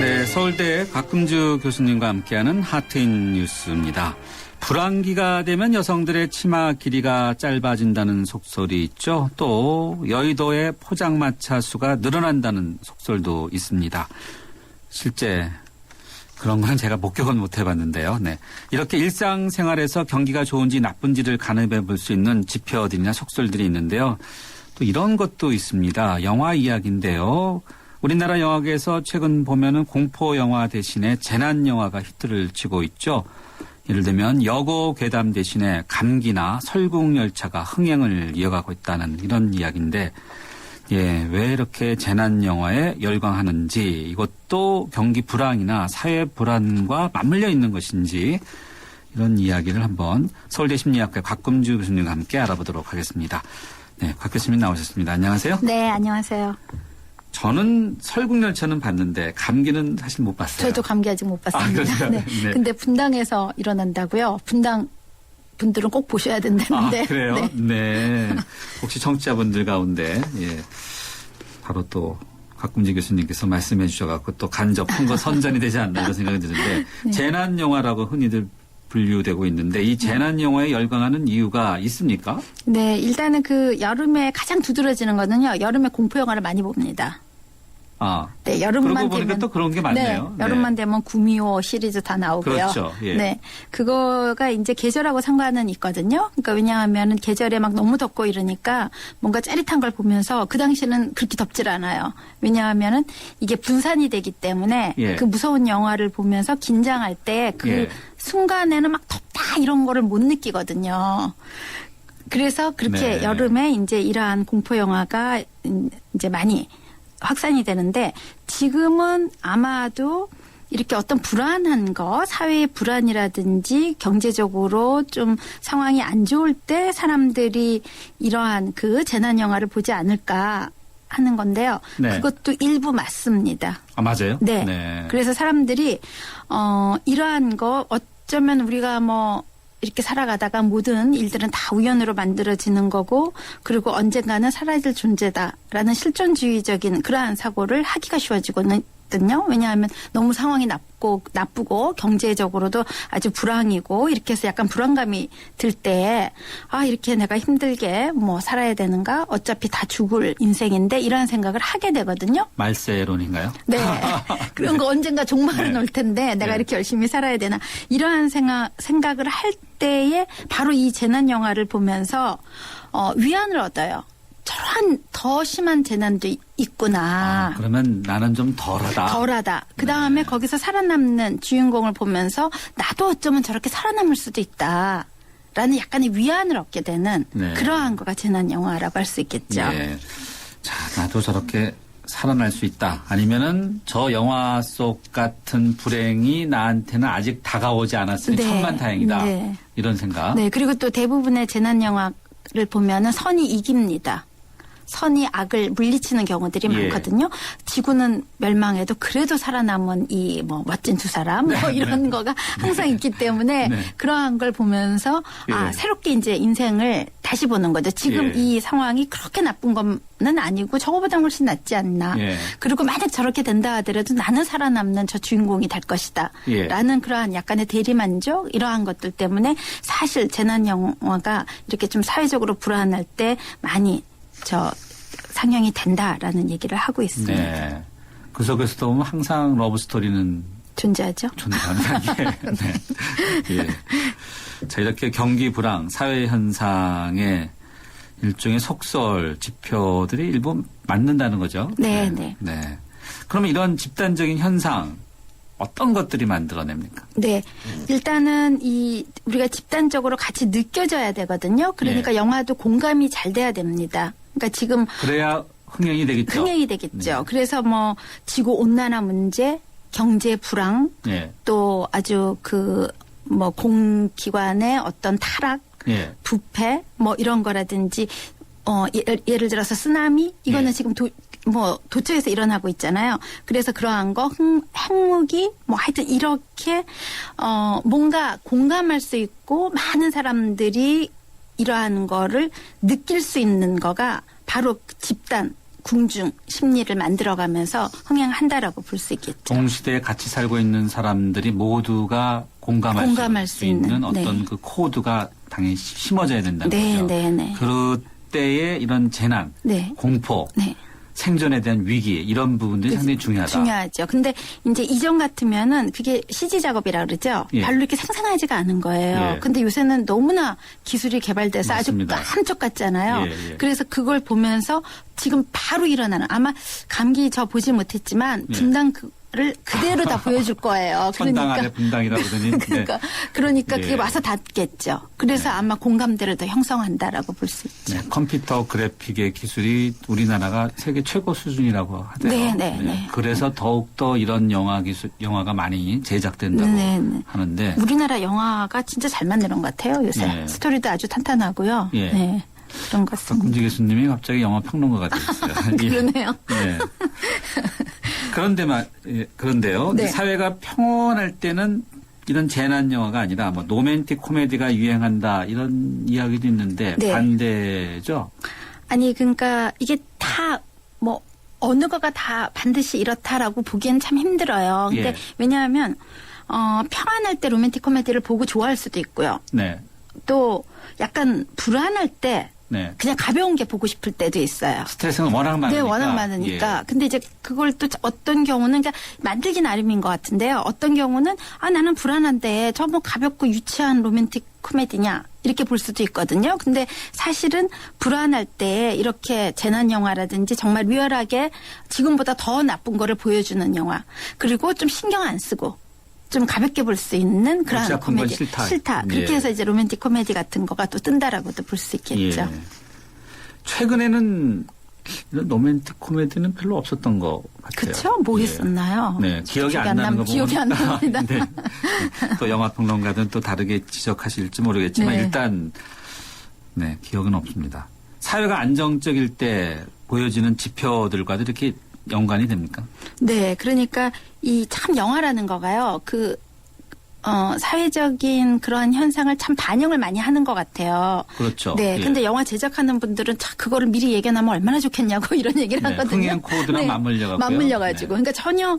네, 서울대 곽금주 교수님과 함께하는 핫히트 뉴스입니다. 불황기가 되면 여성들의 치마 길이가 짧아진다는 속설이 있죠. 또 여의도의 포장마차 수가 늘어난다는 속설도 있습니다. 실제 그런 건 제가 목격은 못 해봤는데요. 네, 이렇게 일상생활에서 경기가 좋은지 나쁜지를 가늠해 볼 수 있는 지표들이나 속설들이 있는데요. 또 이런 것도 있습니다. 영화 이야기인데요. 우리나라 영화계에서 최근 보면은 공포 영화 대신에 재난 영화가 히트를 치고 있죠. 예를 들면 여고 괴담 대신에 감기나 설국열차가 흥행을 이어가고 있다는 이런 이야기인데, 예, 왜 이렇게 재난 영화에 열광하는지, 이것도 경기 불황이나 사회 불안과 맞물려 있는 것인지, 이런 이야기를 한번 서울대 심리학과 곽금주 교수님과 함께 알아보도록 하겠습니다. 네, 곽 교수님 나오셨습니다. 안녕하세요. 네, 안녕하세요. 저는 설국열차는 봤는데 감기는 사실 못 봤어요. 저도 감기 아직 못 봤습니다. 네. 네. 근데 분당에서 일어난다고요? 분당 분들은 꼭 보셔야 된다는데. 아, 그래요? 네. 네. 혹시 청취자분들 가운데, 예, 바로 또 곽금주 교수님께서 말씀해 주셔갖고 또 간접 선거 선전이 되지 않나 이런 생각이 드는데, 네. 재난 영화라고 흔히들 분류되고 있는데 이 재난 영화에 열광하는 이유가 있습니까? 네, 일단은 그 여름에 가장 두드러지는 거는요. 여름에 공포 영화를 많이 봅니다. 아, 네, 여름만 그러고 보니까 되면 또 그런 게 많네요. 네, 여름만 네. 되면 구미호 시리즈 다 나오고요. 그렇죠. 예. 네, 그거가 이제 계절하고 상관은 있거든요. 그러니까 왜냐하면은 계절에 막 너무 덥고 이러니까 뭔가 짜릿한 걸 보면서 그 당시는 그렇게 덥질 않아요. 왜냐하면은 이게 분산이 되기 때문에 예. 그 무서운 영화를 보면서 긴장할 때 그 예. 순간에는 막 덥다 이런 거를 못 느끼거든요. 그래서 그렇게 네. 여름에 이제 이러한 공포 영화가 이제 많이 확산이 되는데 지금은 아마도 이렇게 어떤 불안한 거, 사회의 불안이라든지 경제적으로 좀 상황이 안 좋을 때 사람들이 이러한 그 재난 영화를 보지 않을까 하는 건데요. 네. 그것도 일부 맞습니다. 아, 맞아요? 네. 그래서 사람들이 이러한 거 어쩌면 우리가 뭐 이렇게 살아가다가 모든 일들은 다 우연으로 만들어지는 거고 그리고 언젠가는 사라질 존재다라는 실존주의적인 그러한 사고를 하기가 쉬워지거든요. 왜냐하면 너무 상황이 나쁘고 경제적으로도 아주 불황이고 이렇게 해서 약간 불안감이 들 때 아 이렇게 내가 힘들게 뭐 살아야 되는가 어차피 다 죽을 인생인데 이러한 생각을 하게 되거든요. 말세론인가요? 네. 그런 거 언젠가 종말은 네. 올 텐데 내가 네. 이렇게 열심히 살아야 되나 이러한 생각을 할 때에 바로 이 재난 영화를 보면서 위안을 얻어요. 저런 더 심한 재난도 있구나. 그러면 나는 좀 덜하다. 그 다음에 거기서 살아남는 주인공을 보면서 나도 어쩌면 저렇게 살아남을 수도 있다. 라는 약간의 위안을 얻게 되는 네. 그러한 거가 재난 영화라고 할 수 있겠죠. 네. 자, 나도 저렇게 살아날 수 있다. 아니면은 저 영화 속 같은 불행이 나한테는 아직 다가오지 않았으니 네. 천만다행이다. 네. 이런 생각. 네. 그리고 또 대부분의 재난 영화를 보면은 선이 이깁니다. 선이 악을 물리치는 경우들이 예. 많거든요. 지구는 멸망해도 그래도 살아남은 이 뭐 멋진 두 사람 뭐 이런 거가 항상 있기 때문에 네. 그러한 걸 보면서 예. 새롭게 이제 인생을 다시 보는 거죠. 지금 예. 이 상황이 그렇게 나쁜 거는 아니고 저거보다 훨씬 낫지 않나. 예. 그리고 만약 저렇게 된다 하더라도 나는 살아남는 저 주인공이 될 것이다. 예. 라는 그러한 약간의 대리만족 이러한 것들 때문에 사실 재난 영화가 이렇게 좀 사회적으로 불안할 때 많이 상영이 된다라는 얘기를 하고 있습니다. 네. 그 속에서도 보면 항상 러브 스토리는 존재하죠. 존재하는 게. 네. 예. 자, 이렇게 경기 불황, 사회 현상의 일종의 속설 지표들이 일부 맞는다는 거죠. 네, 네. 네. 그러면 이런 집단적인 현상 어떤 것들이 만들어냅니까? 네. 일단은 우리가 집단적으로 같이 느껴져야 되거든요. 그러니까 네. 영화도 공감이 잘 돼야 됩니다. 그러니까 지금 그래야 흥행이 되겠죠. 흥행이 되겠죠. 네. 그래서 뭐 지구 온난화 문제, 경제 불황, 네. 또 아주 뭐 공기관의 어떤 타락, 예. 부패 뭐 이런 거라든지 예를 들어서 쓰나미 이거는 예. 지금 도처에서 일어나고 있잖아요. 그래서 그러한 거 핵무기 뭐 하여튼 이렇게 뭔가 공감할 수 있고 많은 사람들이 이러한 거를 느낄 수 있는 거가 바로 집단 궁중 심리를 만들어가면서 흥행한다라고 볼 수 있겠죠. 동시대에 같이 살고 있는 사람들이 모두가 공감할 수 있는 어떤 네. 그 코드가 당연히 심어져야 된다는 네, 거죠. 네, 네. 그럴 때의 이런 재난, 네. 공포, 네. 생존에 대한 위기 이런 부분들이 상당히 중요하다. 중요하죠. 근데 이제 이전 같으면은 그게 CG 작업이라 그러죠. 예. 별로 이렇게 생생하지가 않은 거예요. 예. 근데 요새는 너무나 기술이 개발돼서 맞습니다. 아주 깜짝 같잖아요. 예, 예. 그래서 그걸 보면서 지금 바로 일어나는 아마 감기 저 보지 못했지만 예. 분당을 그대로 다 보여줄 거예요. 천당 안에 분당이라고 그러니. 그러니까 예. 그게 와서 닿겠죠. 그래서 아마 공감대를 더 형성한다라고 볼 수 있죠. 네, 컴퓨터 그래픽의 기술이 우리나라가 세계 최고 수준이라고 하대요. 네. 그래서 더욱더 이런 영화가 많이 제작된다고 네. 하는데. 우리나라 영화가 진짜 잘 만드는 것 같아요. 요새 네. 스토리도 아주 탄탄하고요. 예. 네. 그런 것 같습니다. 박금지 교수님이 갑자기 영화 평론가가 되셨어요. 그러네요. 네. 그런데요. 네. 사회가 평온할 때는 이런 재난 영화가 아니라 뭐 로맨틱 코미디가 유행한다 이런 이야기도 있는데 네. 반대죠. 아니 그러니까 이게 다 뭐 어느 거가 다 반드시 이렇다라고 보기엔 참 힘들어요. 근데 예. 왜냐하면 평안할 때 로맨틱 코미디를 보고 좋아할 수도 있고요. 네. 또 약간 불안할 때 네. 그냥 가벼운 게 보고 싶을 때도 있어요. 스트레스는 워낙 많으니까. 네, 워낙 많으니까. 근데 이제 그걸 또 어떤 경우는 그러니까 만들기 나름인 것 같은데요. 어떤 경우는 나는 불안한데 저 뭐 가볍고 유치한 로맨틱 코미디냐 이렇게 볼 수도 있거든요. 근데 사실은 불안할 때 이렇게 재난 영화라든지 정말 리얼하게 지금보다 더 나쁜 거를 보여주는 영화. 그리고 좀 신경 안 쓰고 좀 가볍게 볼 수 있는 그런 코미디. 싫다. 그렇게 해서 이제 로맨틱 코미디 같은 거가 또 뜬다라고도 볼 수 있겠죠. 예. 최근에는 이런 로맨틱 코미디는 별로 없었던 것 같아요. 그렇죠? 뭐 있었나요? 네, 기억이 안 나는 거 보면 기억이 안 납니다. 네. 또 영화 평론가들은 또 다르게 지적하실지 모르겠지만 네. 일단 네, 기억은 없습니다. 사회가 안정적일 때 보여지는 지표들과도 이렇게 연관이 됩니까? 네, 그러니까 이 참 영화라는 거가요. 사회적인 그런 현상을 참 반영을 많이 하는 것 같아요. 그렇죠. 네, 예. 근데 영화 제작하는 분들은 참 그거를 미리 예견하면 얼마나 좋겠냐고 이런 얘기를 네, 하거든요. 흥행 코드랑 맞물려가지고. 맞물려가지고. 그러니까 전혀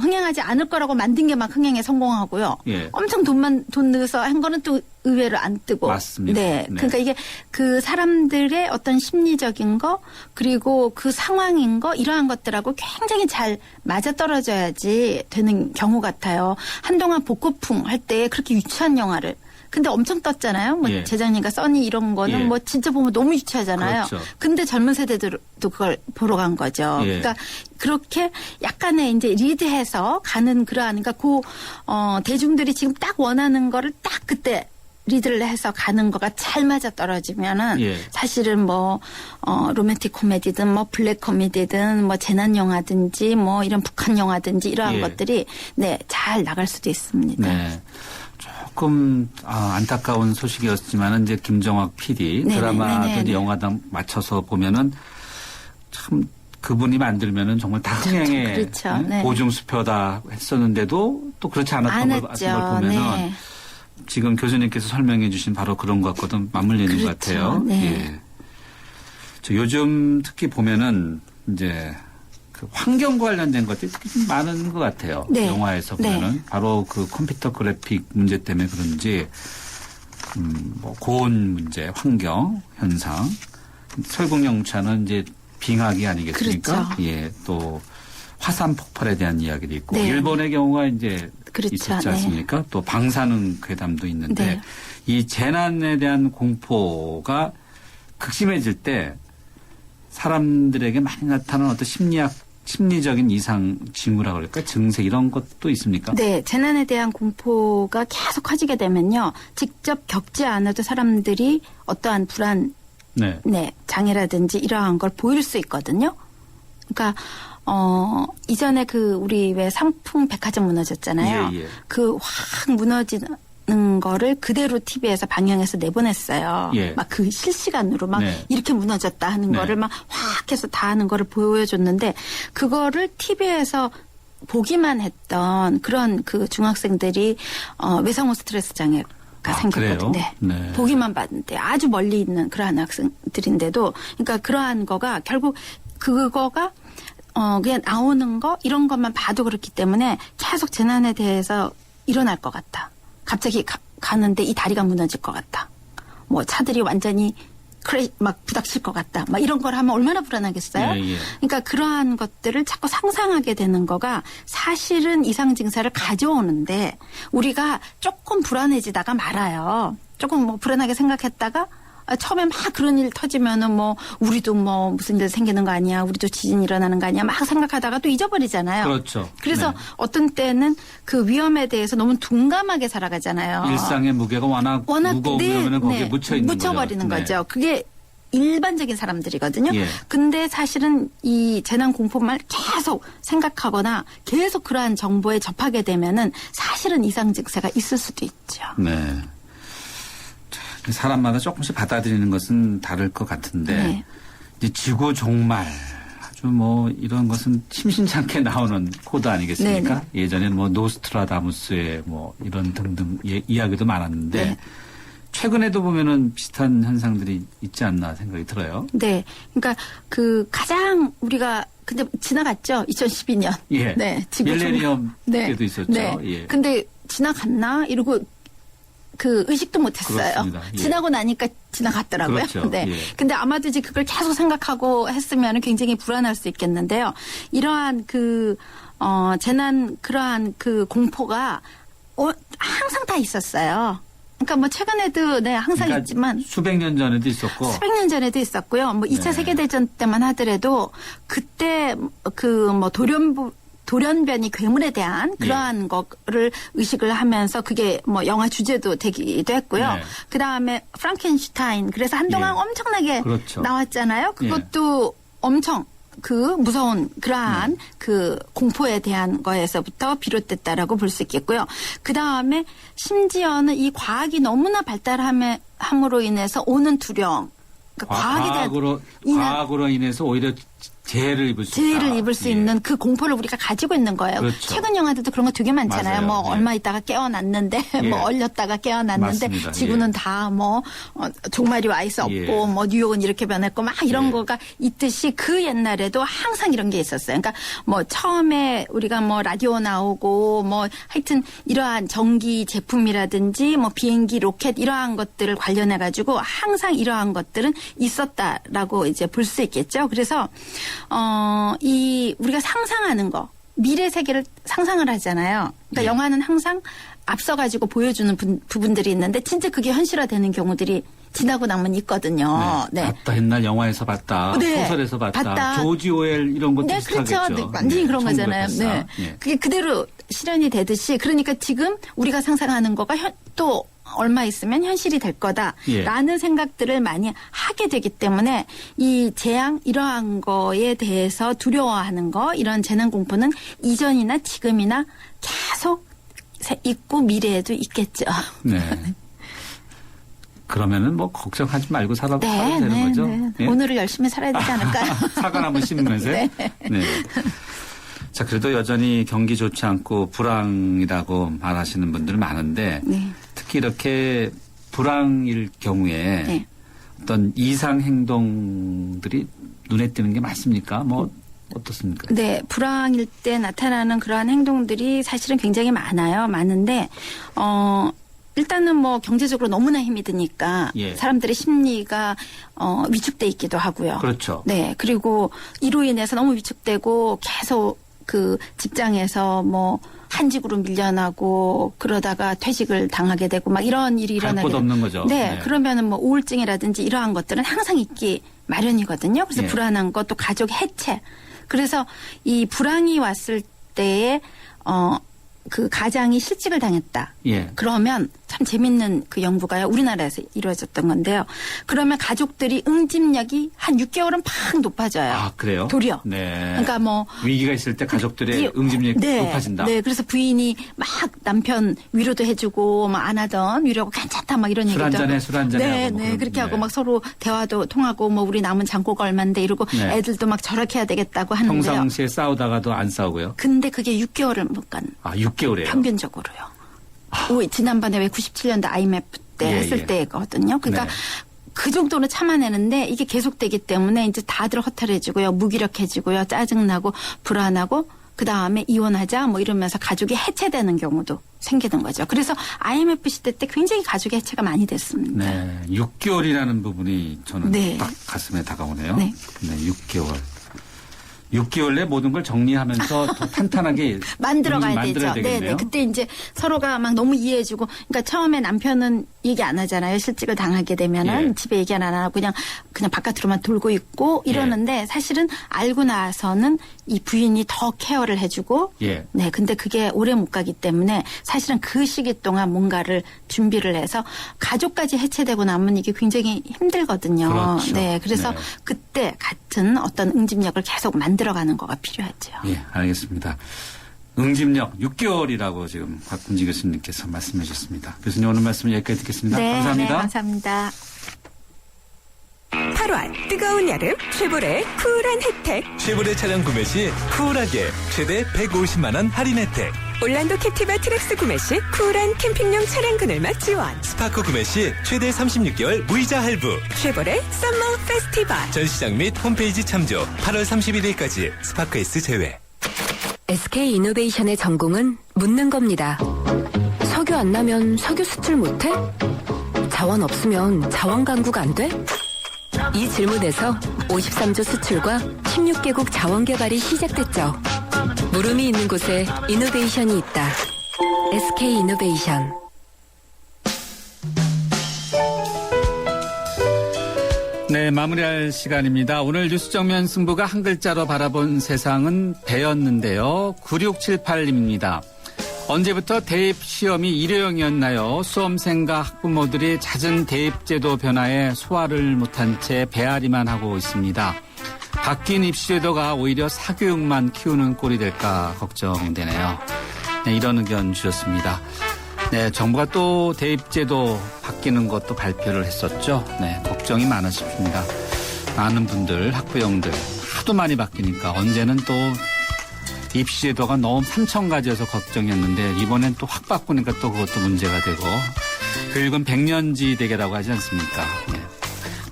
흥행하지 않을 거라고 만든 게 막 흥행에 성공하고요. 예. 엄청 돈 넣어서 한 거는 또 의외로 안 뜨고. 맞습니다. 네. 네. 그러니까 이게 그 사람들의 어떤 심리적인 거 그리고 그 상황인 거 이러한 것들하고 굉장히 잘 맞아떨어져야지 되는 경우 같아요. 한동안 복고풍 할 때 그렇게 유치한 영화를 근데 엄청 떴잖아요. 뭐 예. 재작년과 써니 이런 거는 예. 뭐 진짜 보면 너무 유치하잖아요. 그렇죠. 근데 젊은 세대들도 그걸 보러 간 거죠. 예. 그러니까 그렇게 약간의 이제 리드해서 가는 그러한 그러니까 대중들이 지금 딱 원하는 거를 딱 그때 리드를 해서 가는 거가 잘 맞아 떨어지면은 예. 사실은 로맨틱 코미디든 뭐 블랙 코미디든 뭐 재난 영화든지 뭐 이런 북한 영화든지 이러한 예. 것들이 네, 잘 나갈 수도 있습니다. 네. 조금 안타까운 소식이었지만은 이제 김정학 PD 네네, 드라마든 네네. 영화당 맞춰서 보면은 참 그분이 만들면은 정말 다 흥행에 그렇죠. 네. 보증 수표다 했었는데도 또 그렇지 않았던 안 걸 했죠. 보면은 네. 지금 교수님께서 설명해 주신 바로 그런 것과도 맞물리는 것 그렇죠. 같아요. 네. 예. 요즘 특히 보면은 이제 그 환경 관련된 것들이 특히 좀 많은 것 같아요. 네. 영화에서 네. 보면은 바로 그 컴퓨터 그래픽 문제 때문에 그런지 고온 문제, 환경 현상, 설국열차는 이제 빙하기 아니겠습니까? 그렇죠. 예, 또 화산 폭발에 대한 이야기도 있고 네. 일본의 경우가 이제 그렇죠. 있었지 네. 않습니까? 또 방사능 괴담도 있는데 네. 이 재난에 대한 공포가 극심해질 때 사람들에게 많이 나타나는 어떤 심리적인 이상 징후라고 그럴까? 증세 이런 것도 있습니까? 네, 재난에 대한 공포가 계속 커지게 되면요. 직접 겪지 않아도 사람들이 어떠한 불안, 네. 장애라든지 이러한 걸 보일 수 있거든요. 그러니까 이전에 우리 왜 상풍 백화점 무너졌잖아요. 예, 예. 그 확 무너지는 거를 그대로 TV에서 방영해서 내보냈어요. 예. 막 그 실시간으로 막 네. 이렇게 무너졌다 하는 네. 거를 막 확 해서 다 하는 거를 보여줬는데 그거를 TV에서 보기만 했던 그런 그 중학생들이 외상후 스트레스 장애가 생겼거든요. 그래요? 네. 보기만 봤는데 아주 멀리 있는 그러한 학생들인데도 그러니까 그러한 거가 결국 그거가 그냥 나오는 거 이런 것만 봐도 그렇기 때문에 계속 재난에 대해서 일어날 것 같다. 갑자기 가는데 이 다리가 무너질 것 같다. 뭐 차들이 완전히 막 부닥칠 것 같다. 막 이런 걸 하면 얼마나 불안하겠어요? 예, 예. 그러니까 그러한 것들을 자꾸 상상하게 되는 거가 사실은 이상 증세를 가져오는데 우리가 조금 불안해지다가 말아요. 조금 뭐 불안하게 생각했다가 처음에 막 그런 일 터지면은 뭐 우리도 뭐 무슨 일 생기는 거 아니야, 우리도 지진 일어나는 거 아니야 막 생각하다가 또 잊어버리잖아요. 그렇죠. 그래서 네. 어떤 때는 그 위험에 대해서 너무 둔감하게 살아가잖아요. 일상의 무게가 워낙 무거우면은 거기에 묻혀버리는 거죠. 거죠. 그게 일반적인 사람들이거든요. 예. 근데 사실은 이 재난 공포만 계속 생각하거나 계속 그러한 정보에 접하게 되면은 사실은 이상 증세가 있을 수도 있죠. 네. 사람마다 조금씩 받아들이는 것은 다를 것 같은데 네. 이제 지구 종말 아주 뭐 이런 것은 심심찮게 나오는 코드 아니겠습니까? 네네. 예전에는 뭐 노스트라다무스의 뭐 이런 등등 이야기도 많았는데 네. 최근에도 보면은 비슷한 현상들이 있지 않나 생각이 들어요. 네. 그러니까 그 가장 우리가 근데 지나갔죠. 2012년. 예. 네. 지구 밀레니엄 네. 때도 있었죠. 네. 예. 근데 지나갔나 이러고 그 의식도 못했어요. 그렇습니다. 예. 지나고 나니까 지나갔더라고요. 그렇죠. 네. 예. 근데 아마도 이제 그걸 계속 생각하고 했으면 굉장히 불안할 수 있겠는데요. 이러한 재난 그러한 그 공포가 항상 다 있었어요. 그러니까 뭐 최근에도 네 항상 그러니까 있지만 수백 년 전에도 있었고 수백 년 전에도 있었고요. 뭐 2차 네. 세계대전 때만 하더라도 그때 그 뭐 돌연변이 괴물에 대한 그러한 거를 의식을 하면서 그게 뭐 영화 주제도 되기도 했고요. 네. 그다음에 프랑켄슈타인 그래서 한동안 예. 엄청나게 그렇죠. 나왔잖아요. 그것도 엄청 그 무서운 그러한 그 공포에 대한 거에서부터 비롯됐다라고 볼 수 있겠고요. 그다음에 심지어는 이 과학이 너무나 발달함으로 인해서 오는 두려움. 그러니까 과학으로 인해서 오히려 재해를 입을 수 있다. 재해를 입을 수 예. 있는 그 공포를 우리가 가지고 있는 거예요. 그렇죠. 최근 영화들도 그런 거 되게 많잖아요. 맞아요. 뭐 예. 얼마 있다가 깨어났는데 예. 뭐 얼렸다가 깨어났는데 맞습니다. 지구는 예. 다 뭐 종말이 와 있어 없고 예. 뭐 뉴욕은 이렇게 변했고 막 이런 예. 거가 있듯이 그 옛날에도 항상 이런 게 있었어요. 그러니까 뭐 처음에 우리가 뭐 라디오 나오고 뭐 하여튼 이러한 전기 제품이라든지 뭐 비행기 로켓 이러한 것들을 관련해 가지고 항상 이러한 것들은 있었다라고 이제 볼 수 있겠죠. 그래서 우리가 상상하는 거, 미래 세계를 상상을 하잖아요. 그러니까 예. 영화는 항상 앞서가지고 보여주는 부분들이 있는데 진짜 그게 현실화되는 경우들이 지나고 나면 있거든요. 네. 봤다 옛날 영화에서 봤다. 네. 소설에서 봤다. 조지 오웰 이런 것도 네, 비슷하겠죠. 그렇죠. 네, 완전히 그런 거잖아요. 1984. 네. 예. 그게 그대로 실현이 되듯이 그러니까 지금 우리가 상상하는 거가 또 얼마 있으면 현실이 될 거다라는 예. 생각들을 많이 하게 되기 때문에 이 재앙 이러한 거에 대해서 두려워하는 거 이런 재난 공포는 이전이나 지금이나 계속 있고 미래에도 있겠죠. 네. 그러면은 뭐 걱정하지 말고 살아도 되는 거죠. 네. 예? 오늘을 열심히 살아야 되지 않을까요? 사과나무 심으면서. 네. 네. 자, 그래도 여전히 경기 좋지 않고 불황이라고 말하시는 분들 많은데 네. 특히 이렇게 불황일 경우에 네. 어떤 이상 행동들이 눈에 띄는 게 많습니까? 뭐 어떻습니까? 네, 불황일 때 나타나는 그러한 행동들이 사실은 굉장히 많은데 일단은 뭐 경제적으로 너무나 힘이 드니까 예. 사람들의 심리가 위축돼 있기도 하고요. 그렇죠. 네, 그리고 이로 인해서 너무 위축되고 계속 그 직장에서 뭐 한직으로 밀려나고 그러다가 퇴직을 당하게 되고 막 이런 일이 갈 일어나게 곳 없는 거죠. 네, 네. 그러면은 뭐 우울증이라든지 이러한 것들은 항상 있기 마련이거든요. 그래서 예. 불안한 것 또 가족 해체. 그래서 이 불황이 왔을 때에 그 가장이 실직을 당했다. 예. 그러면 참 재밌는 그 연구가요. 우리나라에서 이루어졌던 건데요. 그러면 가족들이 응집력이 한 6개월은 팍 높아져요. 아, 그래요? 도리어. 네. 그러니까 뭐 위기가 있을 때 가족들의 응집력이 높아진다. 네, 그래서 부인이 막 남편 위로도 해주고 막 안 하던 위로하고 괜찮다 막 이런 술 얘기도 한잔해, 하고. 술 한잔해 네, 하고 뭐 네, 그런, 그렇게 하고 네. 막 서로 대화도 통하고 뭐 우리 남은 잔고가 얼만데 이러고 네. 애들도 막 저렇게 해야 되겠다고 하는데요. 평상시에 싸우다가도 안 싸우고요. 근데 그게 6개월을 못 간. 아, 6개월이에요. 평균적으로요. 지난번에 왜 97년도 IMF 때 예, 했을 예. 때거든요. 그러니까 네. 그 정도는 참아내는데 이게 계속되기 때문에 이제 다들 허탈해지고요. 무기력해지고요. 짜증나고 불안하고 그 다음에 이혼하자 뭐 이러면서 가족이 해체되는 경우도 생기는 거죠. 그래서 IMF 시대 때 굉장히 가족의 해체가 많이 됐습니다. 네, 6개월이라는 부분이 저는 네. 딱 가슴에 다가오네요. 네. 네, 6개월. 6개월 내 모든 걸 정리하면서 더 탄탄하게 만들어가야 만들어야 되죠. 되겠네요. 네네. 그때 이제 서로가 막 너무 이해해주고, 그러니까 처음에 남편은 얘기 안 하잖아요. 실직을 당하게 되면은 예. 집에 얘기 안 하고 그냥 바깥으로만 돌고 있고 이러는데 사실은 알고 나서는 이 부인이 더 케어를 해주고, 예. 네. 근데 그게 오래 못 가기 때문에 사실은 그 시기 동안 뭔가를 준비를 해서 가족까지 해체되고 나면 이게 굉장히 힘들거든요. 그렇죠. 네. 그래서 네. 그때 같은 어떤 응집력을 계속 만들어가는 거가 필요하죠. 예, 알겠습니다. 응집력 6개월이라고 지금 곽군지 교수님께서 말씀해 주셨습니다. 교수님 오늘 말씀 여기까지 듣겠습니다. 네, 감사합니다. 네, 감사합니다. 8월 뜨거운 여름 쉐보레 쿨한 혜택. 쉐보레 차량 구매 시 쿨하게 최대 150만 원 할인 혜택. 올란도 캡티바 트랙스 구매 시 쿨한 캠핑용 차량 그늘막 지원. 스파크 구매 시 최대 36개월 무이자 할부. 쉐보레 썸머 페스티벌. 전시장 및 홈페이지 참조 8월 31일까지 스파크 S 제외. SK 이노베이션의 전공은 묻는 겁니다. 석유 안 나면 석유 수출 못해? 자원 없으면 자원 강국 안 돼? 이 질문에서 53조 수출과 16개국 자원 개발이 시작됐죠. 물음이 있는 곳에 이노베이션이 있다. SK 이노베이션. 네, 마무리할 시간입니다. 오늘 뉴스 정면 승부가 한 글자로 바라본 세상은 배였는데요. 9678님입니다. 언제부터 대입 시험이 일회용이었나요? 수험생과 학부모들이 잦은 대입제도 변화에 소화를 못한 채 배앓이만 하고 있습니다. 바뀐 입시제도가 오히려 사교육만 키우는 꼴이 될까 걱정되네요. 네, 이런 의견 주셨습니다. 네, 정부가 또 대입제도 바뀌는 것도 발표를 했었죠. 네, 걱정이 많으십니다. 많은 분들, 학부형들 하도 많이 바뀌니까 언제는 또 입시제도가 너무 3,000가지여서 걱정이었는데 이번엔 또 확 바꾸니까 또 그것도 문제가 되고 교육은 100년지 대계라고 하지 않습니까? 네.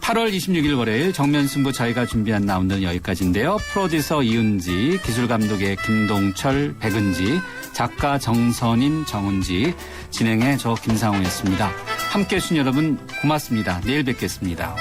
8월 26일 월요일 정면승부 저희가 준비한 라운드는 여기까지인데요. 프로듀서 이은지, 기술감독의 김동철, 백은지, 작가 정선인, 정은지, 진행의 저 김상호였습니다. 함께해 주신 여러분 고맙습니다. 내일 뵙겠습니다.